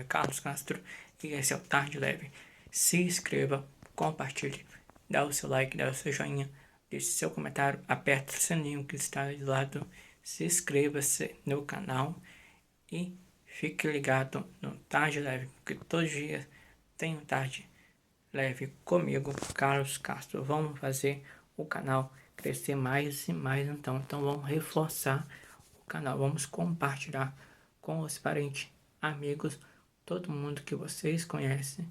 Carlos Castro e esse é o Tarde Leve. Se inscreva, compartilhe, dá o seu like, dá o seu joinha, deixe seu comentário, aperta o sininho que está aí do lado, se inscreva-se no canal e fique ligado no Tarde Leve, porque todos os dias tem um Tarde Leve comigo, Carlos Castro. Vamos fazer o canal crescer mais e mais, então vamos reforçar o canal, vamos compartilhar com os parentes, amigos, todo mundo que vocês conhecem,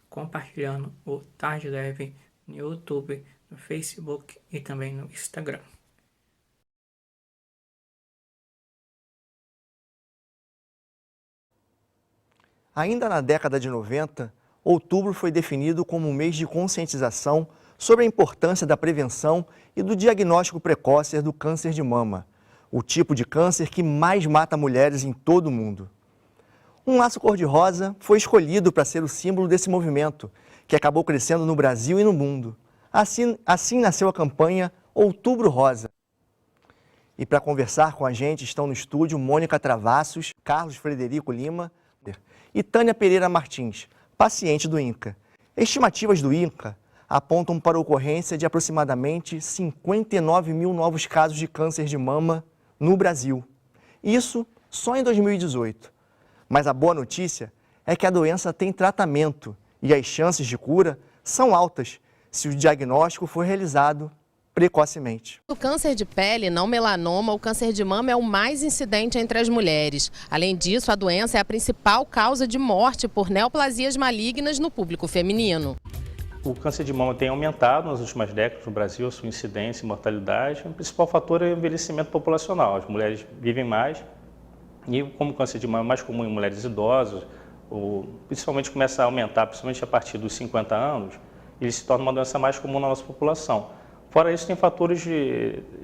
compartilhando o Tarde Leve no YouTube, no Facebook e também no Instagram. Ainda na década de 90, outubro foi definido como um mês de conscientização sobre a importância da prevenção e do diagnóstico precoce do câncer de mama, o tipo de câncer que mais mata mulheres em todo o mundo. Um laço cor-de-rosa foi escolhido para ser o símbolo desse movimento, que acabou crescendo no Brasil e no mundo. Assim nasceu a campanha Outubro Rosa. E para conversar com a gente estão no estúdio Mônica Travassos, Carlos Frederico Lima e Tânia Pereira Martins, paciente do INCA. Estimativas do INCA apontam para a ocorrência de aproximadamente 59 mil novos casos de câncer de mama no Brasil. Isso só em 2018. Mas a boa notícia é que a doença tem tratamento e as chances de cura são altas se o diagnóstico for realizado precocemente. O câncer de pele, não melanoma, o câncer de mama é o mais incidente entre as mulheres. Além disso, a doença é a principal causa de morte por neoplasias malignas no público feminino. O câncer de mama tem aumentado nas últimas décadas no Brasil, a sua incidência e mortalidade. O principal fator é o envelhecimento populacional. As mulheres vivem mais e, como o câncer de mama é mais comum em mulheres idosas, principalmente começa a aumentar, principalmente a partir dos 50 anos, ele se torna uma doença mais comum na nossa população. Fora isso, tem fatores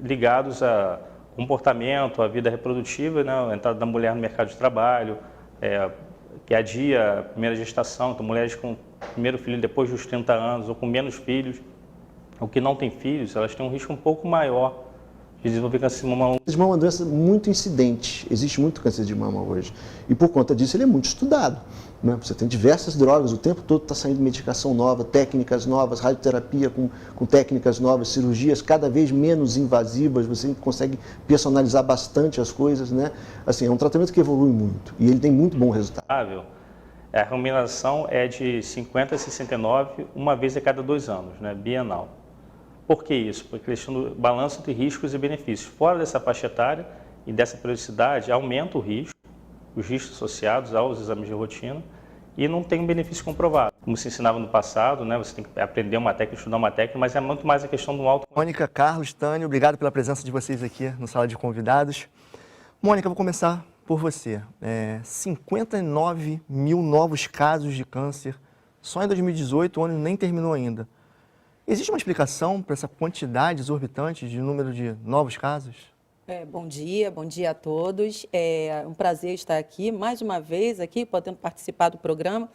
ligados a comportamento, a vida reprodutiva, né? A entrada da mulher no mercado de trabalho, que adia a primeira gestação, então mulheres com primeiro filho depois dos 30 anos ou com menos filhos, ou que não têm filhos, elas têm um risco um pouco maior de desenvolver câncer de mama. O câncer de mama é uma doença muito incidente, existe muito câncer de mama hoje, e por conta disso ele é muito estudado. Né? Você tem diversas drogas, o tempo todo está saindo medicação nova, técnicas novas, radioterapia com técnicas novas, cirurgias cada vez menos invasivas, você consegue personalizar bastante as coisas, né? Assim, é um tratamento que evolui muito e ele tem muito bom resultado. A recomendação é de 50 a 69, uma vez a cada 2 anos, né? Bienal. Por que isso? Porque questão do balanço entre riscos e benefícios. Fora dessa faixa etária e dessa periodicidade, aumenta o risco, os riscos associados aos exames de rotina, e não tem um benefício comprovado. Como se ensinava no passado, né? Você tem que aprender uma técnica, estudar uma técnica, mas é muito mais a questão do alto... Mônica, Carlos, Tânia, obrigado pela presença de vocês aqui no Sala de Convidados. Mônica, vou começar por você. 59 mil novos casos de câncer só em 2018, o ano nem terminou ainda. Existe uma explicação para essa quantidade exorbitante de número de novos casos? Bom dia a todos. É um prazer estar aqui, mais uma vez, aqui, podendo participar do programa.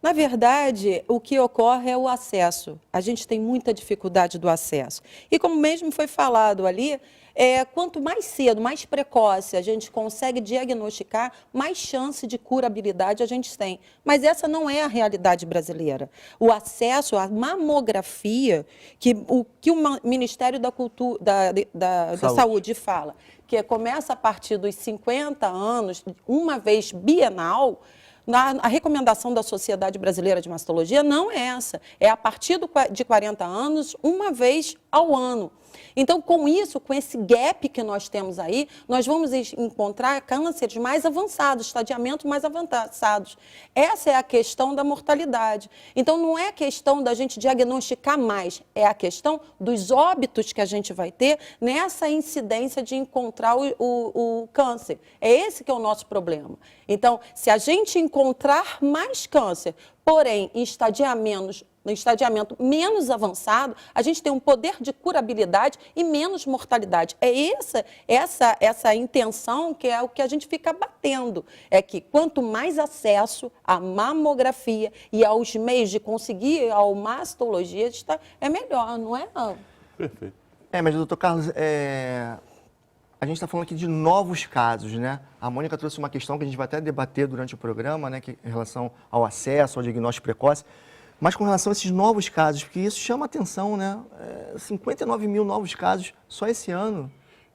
Na verdade, o que ocorre é o acesso. A gente tem muita dificuldade do acesso. E como mesmo foi falado ali, quanto mais cedo, mais precoce a gente consegue diagnosticar, mais chance de curabilidade a gente tem. Mas essa não é a realidade brasileira. O acesso à mamografia, o que o Ministério da Saúde fala, que começa a partir dos 50 anos, uma vez bienal, a recomendação da Sociedade Brasileira de Mastologia não é essa, é a partir de 40 anos, uma vez ao ano. Então, com isso, com esse gap que nós temos aí, nós vamos encontrar cânceres mais avançados, estadiamentos mais avançados. Essa é a questão da mortalidade. Então, não é questão da gente diagnosticar mais, é a questão dos óbitos que a gente vai ter nessa incidência de encontrar o câncer. É esse que é o nosso problema. Então, se a gente encontrar mais câncer, porém em estadiamento menos avançado, a gente tem um poder de curabilidade e menos mortalidade. É essa intenção que é o que a gente fica batendo. É que quanto mais acesso à mamografia e aos meios de conseguir ao mastologista, é melhor, não é? Perfeito. Mas doutor Carlos, a gente está falando aqui de novos casos, né? A Mônica trouxe uma questão que a gente vai até debater durante o programa, né? Em relação ao acesso, ao diagnóstico precoce. Mas com relação a esses novos casos, porque isso chama atenção, né? 59 mil novos casos só esse ano.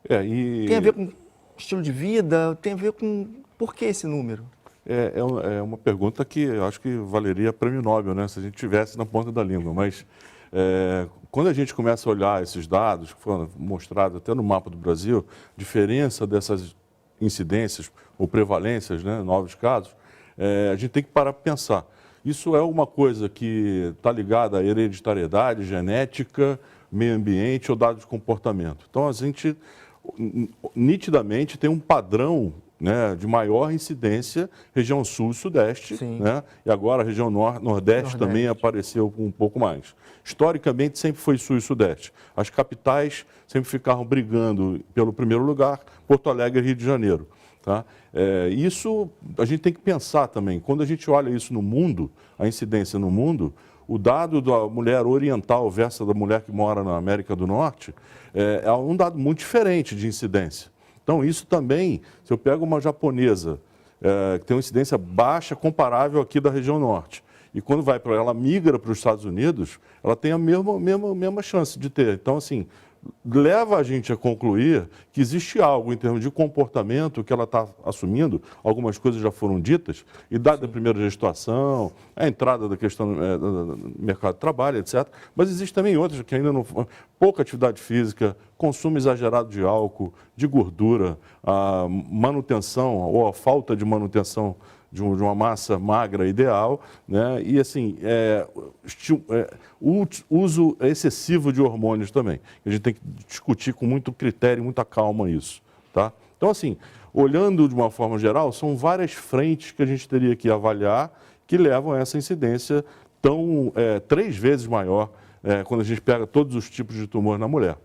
Tem a ver com estilo de vida, tem a ver com... Por que esse número? É uma pergunta que eu acho que valeria prêmio Nobel, né? Se a gente tivesse na ponta da língua. Mas quando a gente começa a olhar esses dados, que foram mostrados até no mapa do Brasil, diferença dessas incidências ou prevalências, né? Novos casos, a gente tem que parar para pensar. Isso é uma coisa que está ligada à hereditariedade, genética, meio ambiente ou dados de comportamento. Então, a gente nitidamente tem um padrão, né, de maior incidência, região sul e sudeste, né, e agora a região nordeste também apareceu um pouco mais. Historicamente, sempre foi sul e sudeste. As capitais sempre ficavam brigando pelo primeiro lugar, Porto Alegre e Rio de Janeiro. Tá? Isso a gente tem que pensar também. Quando a gente olha isso no mundo, a incidência no mundo, o dado da mulher oriental versus da mulher que mora na América do Norte é um dado muito diferente de incidência. Então, isso também, se eu pego uma japonesa que tem uma incidência baixa comparável aqui da região norte, e quando vai para ela migra para os Estados Unidos, ela tem a mesma chance de ter. Então, assim, leva a gente a concluir que existe algo em termos de comportamento que ela está assumindo, algumas coisas já foram ditas, idade da primeira gestação, a entrada da questão do mercado de trabalho, etc. Mas existem também outras que ainda não... Pouca atividade física, consumo exagerado de álcool, de gordura, a manutenção ou a falta de manutenção de uma massa magra ideal, né? E assim, uso excessivo de hormônios também. A gente tem que discutir com muito critério e muita calma isso, tá? Então, assim, olhando de uma forma geral, são várias frentes que a gente teria que avaliar que levam a essa incidência 3 vezes maior quando a gente pega todos os tipos de tumor na mulher.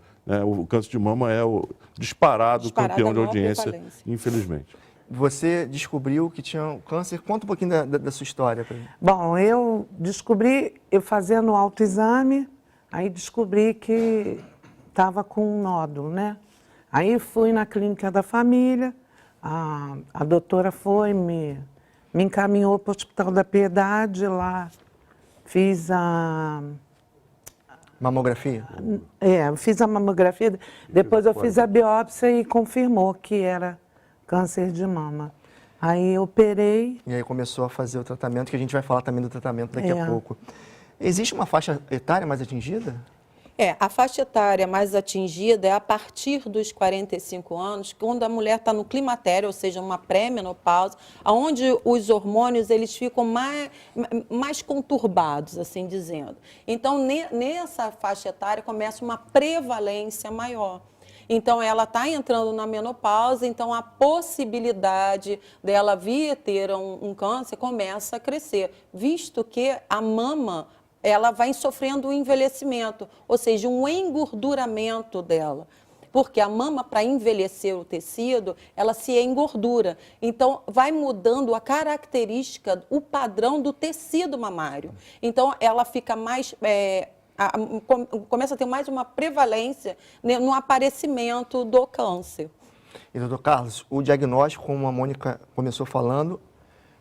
O câncer de mama é o disparado campeão de audiência, infelizmente. Você descobriu que tinha câncer. Conta um pouquinho da sua história para mim. Bom, eu descobri, eu fazendo autoexame, aí descobri que estava com um nódulo, né? Aí fui na clínica da família, a doutora me encaminhou para o Hospital da Piedade, lá fiz a... Mamografia? Fiz a mamografia, depois eu fiz a biópsia e confirmou que era câncer de mama. Aí eu operei. E aí começou a fazer o tratamento, que a gente vai falar também do tratamento daqui a pouco. Existe uma faixa etária mais atingida? A faixa etária mais atingida é a partir dos 45 anos, quando a mulher está no climatério, ou seja, uma pré-menopausa, onde os hormônios eles ficam mais conturbados, assim dizendo. Então, nessa faixa etária começa uma prevalência maior. Então, ela está entrando na menopausa, então a possibilidade dela vir a ter um câncer começa a crescer, visto que a mama ela vai sofrendo um envelhecimento, ou seja, um engorduramento dela. Porque a mama, para envelhecer o tecido, ela se engordura. Então, vai mudando a característica, o padrão do tecido mamário. Então, ela fica mais... começa a ter mais uma prevalência no aparecimento do câncer. E, doutor Carlos, o diagnóstico, como a Mônica começou falando,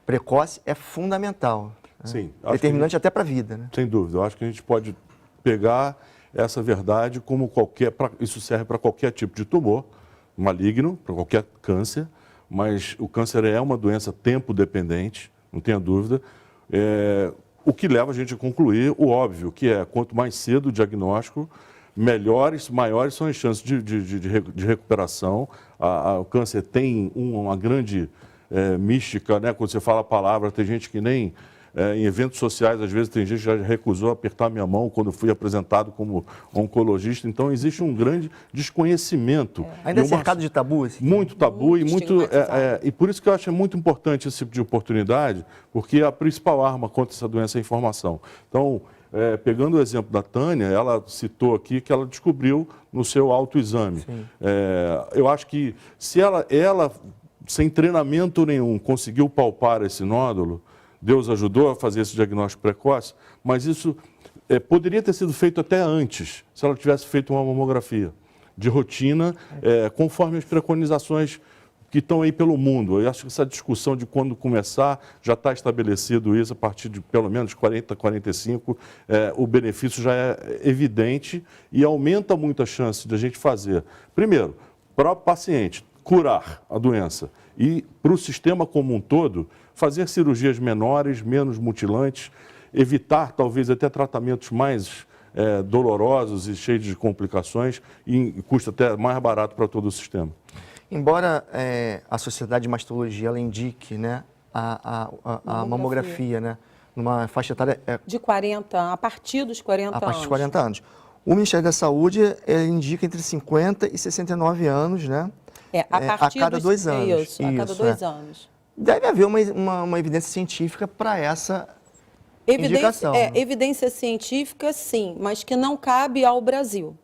precoce é fundamental. Sim. Determinante até para a vida, né? Sem dúvida. Eu acho que a gente pode pegar essa verdade como isso serve para qualquer tipo de tumor maligno, para qualquer câncer, mas o câncer é uma doença tempo-dependente, não tenha dúvida. O que leva a gente a concluir o óbvio, que é quanto mais cedo o diagnóstico, maiores são as chances de recuperação. O câncer tem uma grande mística, né? Quando você fala a palavra, tem gente que nem... em eventos sociais, às vezes, tem gente que já recusou apertar minha mão quando fui apresentado como oncologista. Então, existe um grande desconhecimento. Ainda é cercado de tabu? Assim? Muito tabu e muito... e por isso que eu acho muito importante esse tipo de oportunidade, porque a principal arma contra essa doença é a informação. Então, pegando o exemplo da Tânia, ela citou aqui que ela descobriu no seu autoexame. Eu acho que se ela, sem treinamento nenhum, conseguiu palpar esse nódulo, Deus ajudou a fazer esse diagnóstico precoce, mas isso poderia ter sido feito até antes, se ela tivesse feito uma mamografia. de rotina, conforme as preconizações que estão aí pelo mundo. Eu acho que essa discussão de quando começar, já está estabelecido isso, a partir de pelo menos 40, 45, o benefício já é evidente e aumenta muito a chance de a gente fazer, primeiro, para o paciente, curar a doença e para o sistema como um todo, fazer cirurgias menores, menos mutilantes, evitar talvez até tratamentos mais dolorosos e cheios de complicações e custa até mais barato para todo o sistema. Embora a Sociedade de Mastologia ela indique, né, a mamografia, né, numa faixa etária... De 40, a partir dos 40 anos. A partir dos 40 anos. O Ministério da Saúde indica entre 50 e 69 anos, né? A cada 2 anos. Isso, a cada 2 anos. Deve haver uma evidência científica para essa indicação. Evidência científica, sim, mas que não cabe ao Brasil.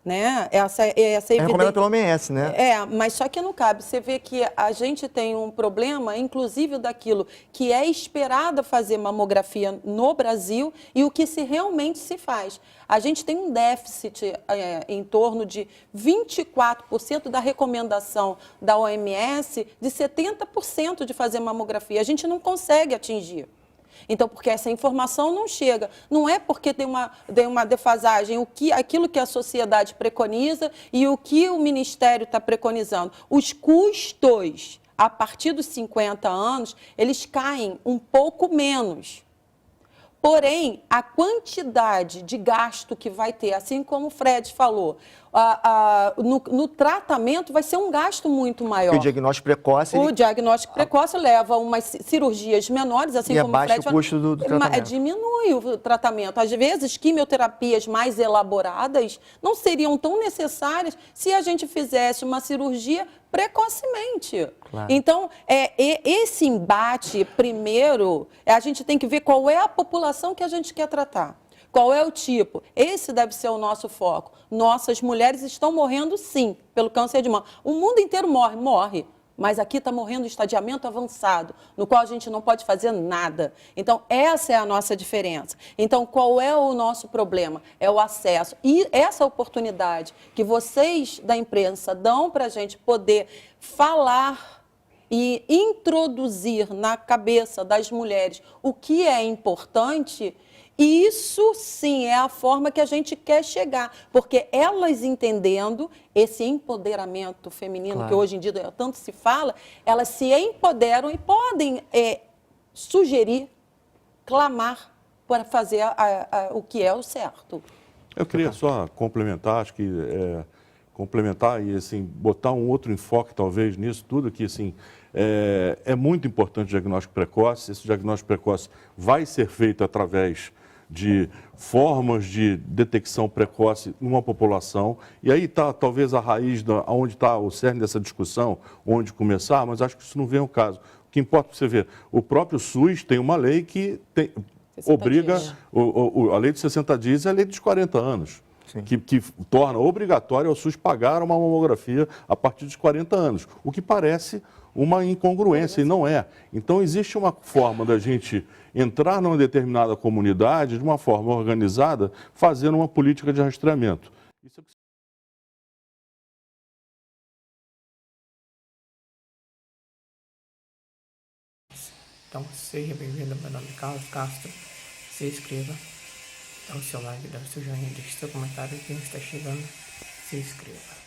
Né? Essa evidência... É recomendada pela OMS, né? Mas só que não cabe. Você vê que a gente tem um problema, inclusive daquilo que é esperado fazer mamografia no Brasil e o que realmente se faz. A gente tem um déficit em torno de 24% da recomendação da OMS de 70% de fazer mamografia. A gente não consegue atingir. Então, porque essa informação não chega. Não é porque tem uma defasagem, aquilo que a sociedade preconiza e o que o Ministério está preconizando. Os custos, a partir dos 50 anos, eles caem um pouco menos. Porém, a quantidade de gasto que vai ter, assim como o Fred falou, no tratamento vai ser um gasto muito maior. E o diagnóstico precoce... O diagnóstico precoce leva umas cirurgias menores, assim como o Fred falou. E abaixa o custo do tratamento. Diminui o tratamento. Às vezes, quimioterapias mais elaboradas não seriam tão necessárias se a gente fizesse uma cirurgia precocemente. Claro. Então, esse embate, primeiro, a gente tem que ver qual é a população que a gente quer tratar. Qual é o tipo? Esse deve ser o nosso foco. Nossas mulheres estão morrendo, sim, pelo câncer de mama. O mundo inteiro morre. Mas aqui está morrendo estadiamento avançado, no qual a gente não pode fazer nada. Então, essa é a nossa diferença. Então, qual é o nosso problema? É o acesso. E essa oportunidade que vocês da imprensa dão para a gente poder falar e introduzir na cabeça das mulheres o que é importante... Isso, sim, é a forma que a gente quer chegar, porque elas entendendo esse empoderamento feminino, claro, que hoje em dia tanto se fala, elas se empoderam e podem sugerir, clamar para fazer o que é o certo. Eu queria só complementar, acho que complementar e assim, botar um outro enfoque talvez nisso tudo, que assim, é muito importante o diagnóstico precoce. Esse diagnóstico precoce vai ser feito através de formas de detecção precoce numa população, e aí está talvez a raiz, onde está o cerne dessa discussão, onde começar, mas acho que isso não vem ao caso. O que importa é você ver, o próprio SUS tem uma lei que obriga, a lei de 60 dias é a lei dos 40 anos, que torna obrigatório ao SUS pagar uma mamografia a partir dos 40 anos, o que parece uma incongruência, e não é. Então, existe uma forma da gente entrar numa determinada comunidade de uma forma organizada, fazendo uma política de rastreamento. Então, seja bem-vindo. Meu nome é Carlos Castro. Se inscreva, dá o seu like, dá o seu joinha, deixe seu comentário. Quem está chegando, se inscreva.